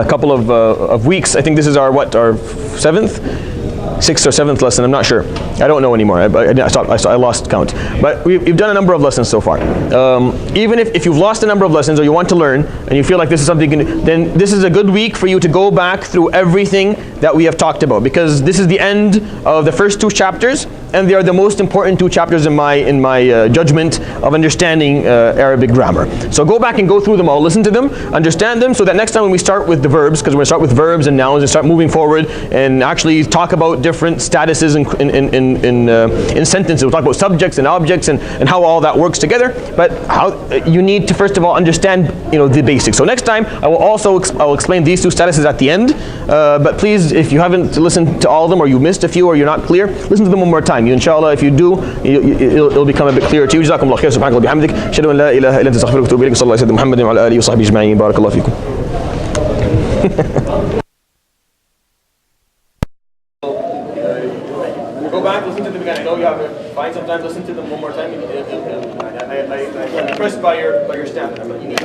couple of weeks, I think this is our 7th? 6th or 7th lesson, I'm not sure. I don't know anymore. I lost count. But we've done a number of lessons so far. Even if you've lost a number of lessons or you want to learn and you feel like this is something you can do, then this is a good week for you to go back through everything that we have talked about, because this is the end of the first 2 chapters, and they are the most important 2 chapters in my judgment of understanding Arabic grammar. So go back and go through them all, listen to them, understand them, so that next time when we start with the verbs, because we're going to start with verbs and nouns and start moving forward and actually talk about different statuses in sentences. We'll talk about subjects and objects and how all that works together. But how you need to first of all understand the basics. So next time I will explain these 2 statuses at the end. But please, if you haven't listened to all of them, or you missed a few, or you're not clear, listen to them one more time. Inshallah, if you do, it'll become a bit clearer to you. جزاكم الله خير. سبحانك اللهم وبحمدك أشهد أن لا إله إلا أنت أستغفرك وأتوب إليك. صلى الله عليه وسلم محمد وعلى آله وصحبه أجمعين. بارك الله فيكم. Go back, listen to them again. I know you have to find some time, listen to them one more time. I'm impressed by your stamina, but you need